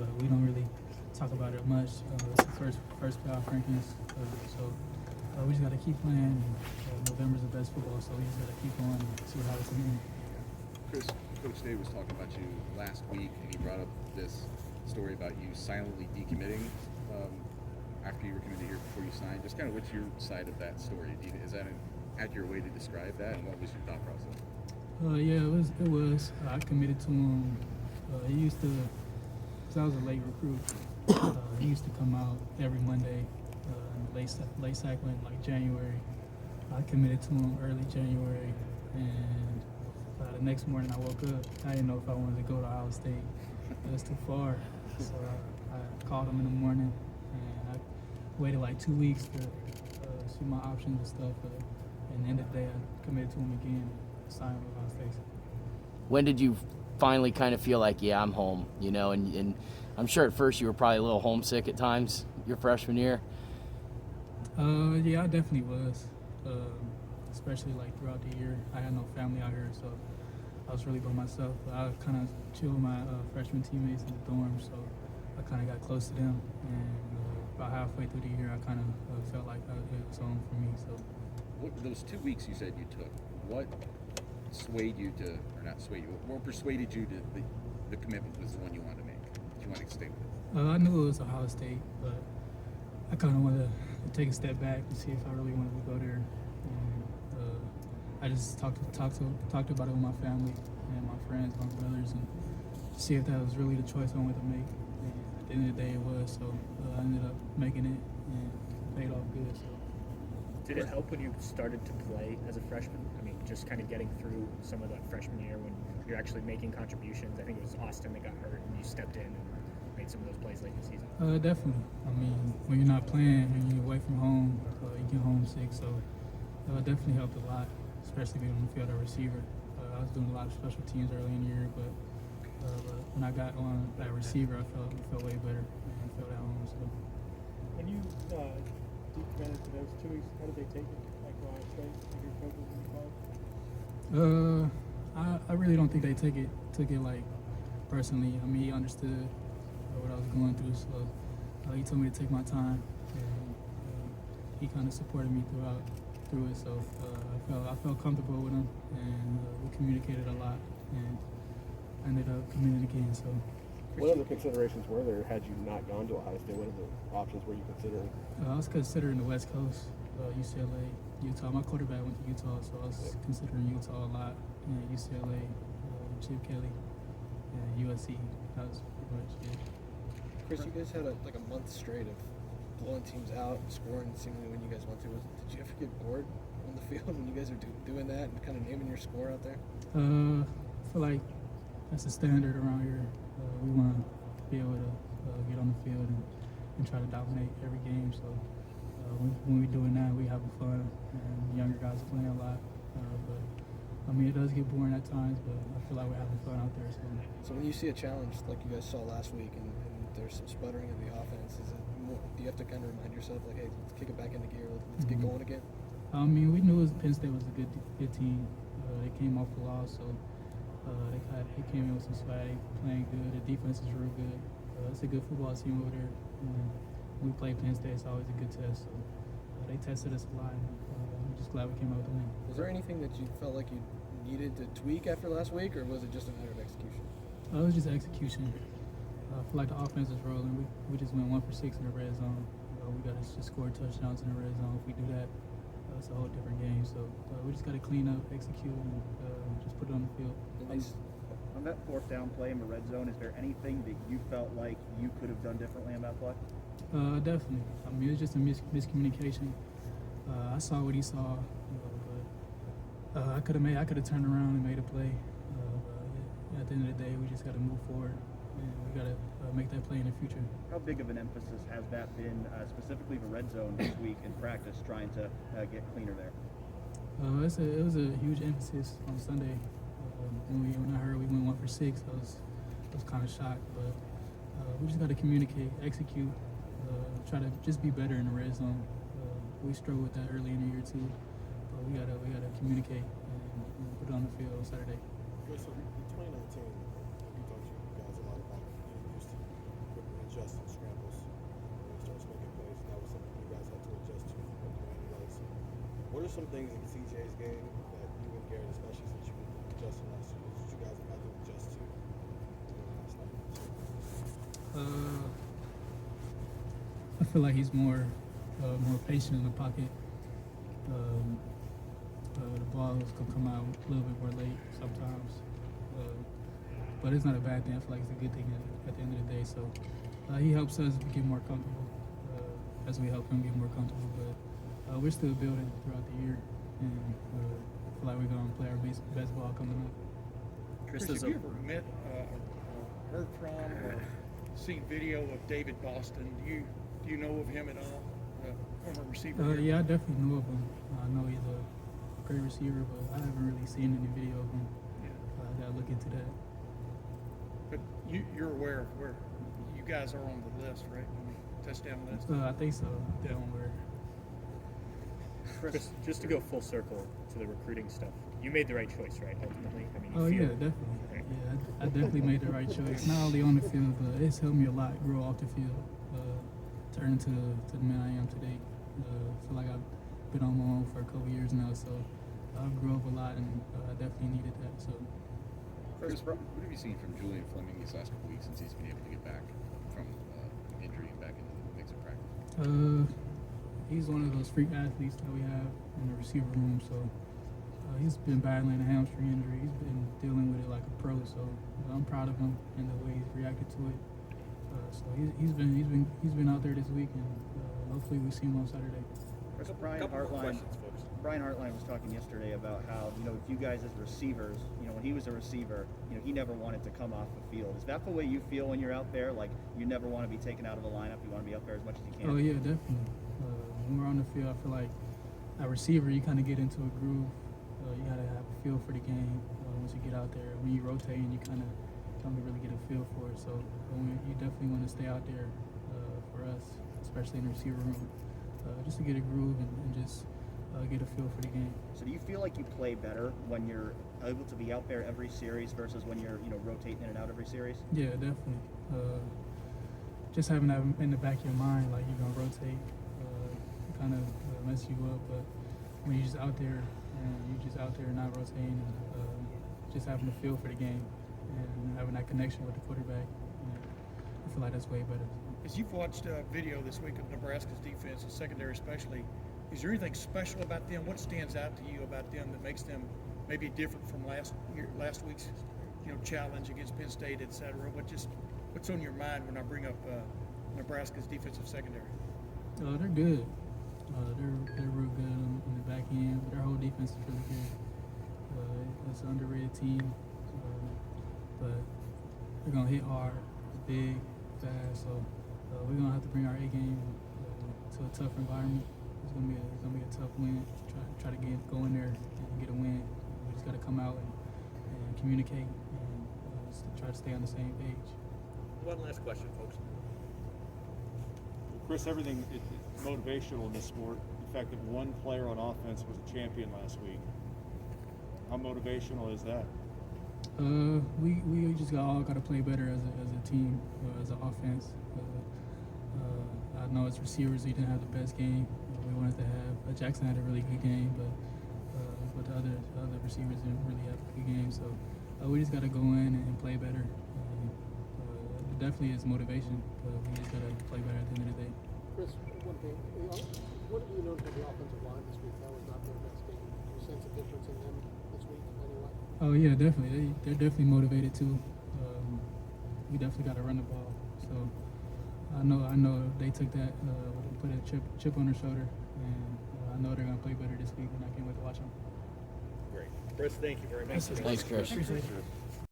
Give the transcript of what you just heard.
but we don't really talk about it much. It's the first playoff rankings, so we just got to keep playing. November's the best football, so we just got to keep going and see what happens in the end. Chris, Coach Day was talking about you last week, and he brought up this story about you silently decommitting after you were committed here before you signed. Just kind of what's your side of that story? Is that an accurate way to describe that, and what was your thought process? Yeah, it was. I committed to him. He used to, because I was a late recruit, he used to come out every Monday, late cycling, like January. I committed to him early January, and the next morning I woke up. I didn't know if I wanted to go to Ohio State. It was too far, so I called him in the morning, and I waited like 2 weeks to see my options and stuff. And at the end of the day, I committed to him again, signed with Ohio State. When did you finally kind of feel like, yeah, I'm home, you know? And I'm sure at first you were probably a little homesick at times your freshman year. Yeah, I definitely was, especially like throughout the year. I had no family out here, so I was really by myself. I kind of chilled with my freshman teammates in the dorm, so I kind of got close to them. And about halfway through the year, I kind of felt like it was home for me. So, Those 2 weeks you said you took, what swayed you to, or not swayed you, what persuaded you to the commitment was the one you wanted to make? Did you want to stay with it? I knew it was Ohio State, but I kind of wanted to take a step back and see if I really wanted to go there. And I just talked about it with my family and my friends, my brothers, and see if that was really the choice I wanted to make. And at the end of the day, it was. So I ended up making it, and it paid off good. So. Did it help when you started to play as a freshman? I mean, just kind of getting through some of that freshman year when you're actually making contributions. I think it was Austin that got hurt, and you stepped in and made some of those plays late in the season. Definitely. I mean, when you're not playing, when you're away from home, you get homesick. So it definitely helped a lot, especially being on the field as a receiver. I was doing a lot of special teams early in the year, but when I got on that receiver, I felt way better and felt at home. So. When you decommitted to those 2 weeks, how did they take it? Like Ohio State, like your coaches in college? I really don't think they took it like personally. I mean, he understood what I was going through, so he told me to take my time, and he kind of supported me through it. So I felt comfortable with him, and we communicated a lot, and I ended up committing again. So. What other considerations were there had you not gone to Ohio State? What other options were you considering? I was considering the West Coast, UCLA, Utah. My quarterback went to Utah, so I was considering Utah a lot, and UCLA, Chip Kelly, and USC. That was pretty much it. Chris, you guys had a month straight of blowing teams out and scoring seemingly when you guys want to. Did you ever get bored on the field when you guys are doing that and kind of naming your score out there? I feel like that's the standard around here. We want to be able to get on the field and try to dominate every game. So when we're doing that, we having fun, and younger guys are playing a lot. But I mean, it does get boring at times, but I feel like we're having fun out there. So when you see a challenge like you guys saw last week, and there's some sputtering in the offense, do you have to kind of remind yourself like, hey, let's kick it back into gear, let's get going again? I mean, we knew Penn State was a good team. They came off the loss, so. They came in with some swag, playing good. The defense is real good. It's a good football team over there. When we play Penn State, it's always a good test. So they tested us a lot. I'm just glad we came out with the win. Was there anything that you felt like you needed to tweak after last week, or was it just a matter of execution? It was just execution. I feel like the offense is rolling. We just went 1 for 6 in the red zone. We got to just score touchdowns in the red zone. If we do that, it's a whole different game. So we just got to clean up, execute, and just put it on the field. On that 4th down play in the red zone, is there anything that you felt like you could have done differently on that play? Definitely. I mean, it was just a miscommunication. I saw what he saw, but I could have turned around and made a play. At the end of the day, we just got to move forward, and we got to make that play in the future. How big of an emphasis has that been, specifically the red zone this week in practice, trying to get cleaner there? It was a huge emphasis on Sunday. When I heard we went 1 for 6, I was kind of shocked. But we just got to communicate, execute, try to just be better in the red zone. We struggled with that early in the year too. But we gotta communicate and put it on the field on Saturday. So in 2019, we talked to you guys a lot about getting used to are some things in CJ's game that you and Garrett, especially since you adjusted last year, that you guys have had to adjust to last night? I feel like he's more patient in the pocket. The balls can come out a little bit more late sometimes, but it's not a bad thing. I feel like it's a good thing at the end of the day. So he helps us get more comfortable as we help him get more comfortable. But we're still building throughout the year, and I feel like we're going to play our best ball coming up. Chris, have you ever met, heard from, or seen video of David Boston? Do you know of him at all? Former receiver. Yeah, I definitely know of him. I know he's a great receiver, but I haven't really seen any video of him. Yeah. I gotta look into that. But you're aware of where you guys are on the list, right? On the touchdown list. I think so. Down where. Chris, just to go full circle to the recruiting stuff, you made the right choice, right? Ultimately, I mean, you Oh feel, yeah, definitely. Yeah, I definitely made the right choice. Not only on the field, but it's helped me a lot grow off the field, turn into the man I am today. I feel like I've been on my own for a couple years now, so I've grown up a lot, and I definitely needed that. So. Chris, what have you seen from Julian Fleming these last couple weeks since he's been able to get back from injury and back into the mix of practice? He's one of those freak athletes that we have in the receiver room. So he's been battling a hamstring injury. He's been dealing with it like a pro. So I'm proud of him and the way he's reacted to it. So he's been out there this week, and hopefully we see him on Saturday. Brian Hartline was talking yesterday about how, you know, if you guys as receivers, you know, when he was a receiver, you know, he never wanted to come off the field. Is that the way you feel when you're out there? Like, you never want to be taken out of the lineup. You want to be up there as much as you can. Oh yeah, definitely. When we're on the field, I feel like a receiver, you kind of get into a groove. You gotta have a feel for the game. Once you get out there, when you rotate, you kind of don't really get a feel for it. So you definitely want to stay out there for us, especially in the receiver room, just to get a groove and just get a feel for the game. So do you feel like you play better when you're able to be out there every series versus when you're, you know, rotating in and out every series? Yeah, definitely. Just having that in the back of your mind, like you're gonna rotate, kind of mess you up. But when you're just out there and not rotating, just having a feel for the game and having that connection with the quarterback, I feel like that's way better. As you've watched video this week of Nebraska's defense, and secondary especially, is there anything special about them? What stands out to you about them that makes them maybe different from last week's, you know, challenge against Penn State, et cetera? What's on your mind when I bring up Nebraska's defensive secondary? They're good. They're real good on the back end. But their whole defense is really good. It's an underrated team, but they're gonna hit hard, big, fast. So we're gonna have to bring our A game to a tough environment. It's gonna be a tough win. Try to go in there and get a win. We just gotta come out and communicate and just try to stay on the same page. One last question, folks. Chris, everything is motivational in this sport. The fact that one player on offense was a champion last week. How motivational is that? We just all got to play better as a team, as an offense. I know as receivers we didn't have the best game we wanted to have. Jackson had a really good game, but the other receivers didn't really have a good game. So we just got to go in and play better. It definitely is motivation, but we just got to play better at the end of the day. Chris, one thing. What did you notice with the offensive line this week? That was not their best game. Do you sense a difference in them this week in any way? Oh yeah, definitely. They're definitely motivated too. We definitely got to run the ball. So I know they took that, put a chip on their shoulder, and I know they're gonna play better this week, and I can't wait to watch them. Great. Chris, thank you very much. Thanks, Chris. Appreciate it.